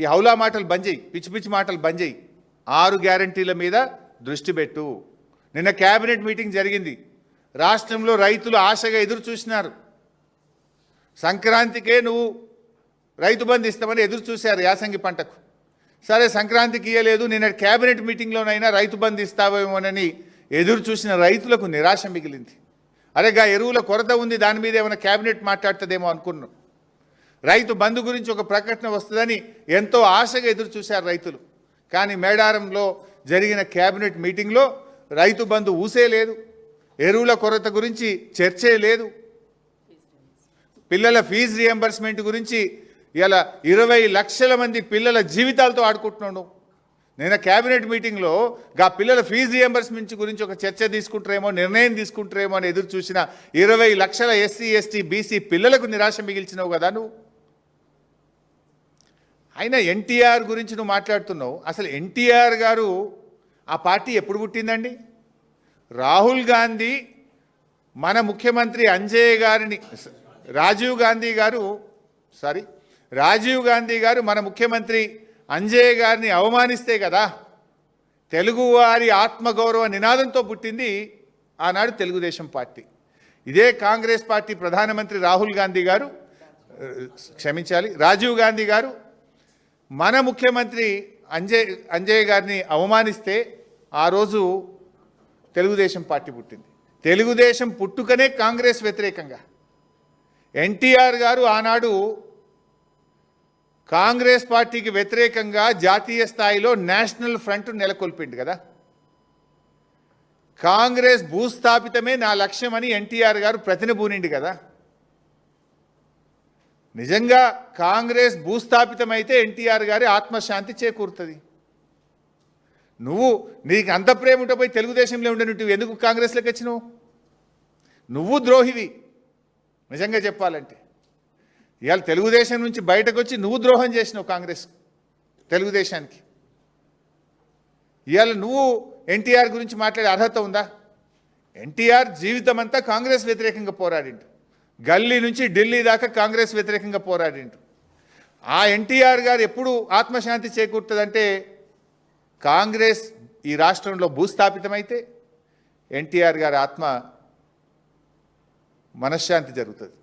ఈ హౌలా మాటలు బంద్ చేయి, పిచ్చి పిచ్చి మాటలు బంద్ చేయి. 6 గ్యారంటీల మీద దృష్టి పెట్టు. నిన్న క్యాబినెట్ మీటింగ్ జరిగింది. రాష్ట్రంలో రైతులు ఆశగా ఎదురు చూసినారు. సంక్రాంతికే నువ్వు రైతు బంధు ఇస్తామని ఎదురు చూశారు యాసంగి పంటకు. సరే సంక్రాంతికి ఇయ్యలేదు, నిన్న క్యాబినెట్ మీటింగ్లోనైనా రైతు బంధు ఇస్తావేమోనని ఎదురు చూసిన రైతులకు నిరాశ మిగిలింది. అరేగా ఎరువుల కొరత ఉంది, దాని మీద ఏమైనా క్యాబినెట్ మాట్లాడుతుందేమో అనుకున్నాం. రైతు బంధు గురించి ఒక ప్రకటన వస్తుందని ఎంతో ఆశగా ఎదురు చూశారు రైతులు. కానీ మేడారంలో జరిగిన క్యాబినెట్ మీటింగ్లో రైతు బంధు ఊసే లేదు, ఎరువుల కొరత గురించి చర్చే లేదు, పిల్లల ఫీజు రియంబర్స్మెంట్ గురించి ఇలా 20 లక్షల మంది పిల్లల జీవితాలతో ఆడుకుంటున్నాడు. నేను క్యాబినెట్ మీటింగ్లో గా పిల్లల ఫీజు రియంబర్స్మెంట్ గురించి ఒక చర్చ తీసుకుంటారేమో, నిర్ణయం తీసుకుంటారేమో అని ఎదురు చూసిన 20 లక్షల ఎస్సీ ఎస్టీ బీసీ పిల్లలకు నిరాశ మిగిల్చినావు కదా నువ్వు. అయినా ఎన్టీఆర్ గురించి నువ్వు మాట్లాడుతున్నావు. అసలు ఎన్టీఆర్ గారు ఆ పార్టీ ఎప్పుడు పుట్టిందండి? రాహుల్ గాంధీ మన ముఖ్యమంత్రి అంజయ్ గారిని రాజీవ్ గాంధీ గారు మన ముఖ్యమంత్రి అంజయ్ గారిని అవమానిస్తే కదా తెలుగువారి ఆత్మగౌరవ నినాదంతో పుట్టింది ఆనాడు తెలుగుదేశం పార్టీ. ఇదే కాంగ్రెస్ పార్టీ ప్రధానమంత్రి రాజీవ్ గాంధీ గారు మన ముఖ్యమంత్రి అంజయ్ గారిని అవమానిస్తే ఆ రోజు తెలుగుదేశం పార్టీ పుట్టింది. తెలుగుదేశం పుట్టుకనే కాంగ్రెస్ వ్యతిరేకంగా. ఎన్టీఆర్ గారు ఆనాడు కాంగ్రెస్ పార్టీకి వ్యతిరేకంగా జాతీయ స్థాయిలో నేషనల్ ఫ్రంట్ నెలకొల్పిండు కదా. కాంగ్రెస్ భూస్థాపితమే నా లక్ష్యమని ఎన్టీఆర్ గారు ప్రతినబూనిండు కదా. నిజంగా కాంగ్రెస్ భూస్థాపితమైతే ఎన్టీఆర్ గారి ఆత్మశాంతి చేకూరుతుంది. నీకు అంత ప్రేమ ఉంటే పోయి తెలుగుదేశంలో ఉండేవి ఎందుకు కాంగ్రెస్లోకి వచ్చినావు? నువ్వు ద్రోహివి నిజంగా చెప్పాలంటే. ఇవాళ తెలుగుదేశం నుంచి బయటకు వచ్చి నువ్వు ద్రోహం చేసినావు కాంగ్రెస్ తెలుగుదేశానికి. ఇవాళ నువ్వు ఎన్టీఆర్ గురించి మాట్లాడే అర్హత ఉందా? ఎన్టీఆర్ జీవితం అంతా కాంగ్రెస్ వ్యతిరేకంగా పోరాడిండు. గల్లీ నుంచి ఢిల్లీ దాకా కాంగ్రెస్ వ్యతిరేకంగా పోరాడిండు. ఆ ఎన్టీఆర్ గారు ఎప్పుడు ఆత్మశాంతి చేకూరుతుందంటే కాంగ్రెస్ ఈ రాష్ట్రంలో భూస్థాపితమైతే ఎన్టీఆర్ గారి మనశ్శాంతి జరుగుతుంది.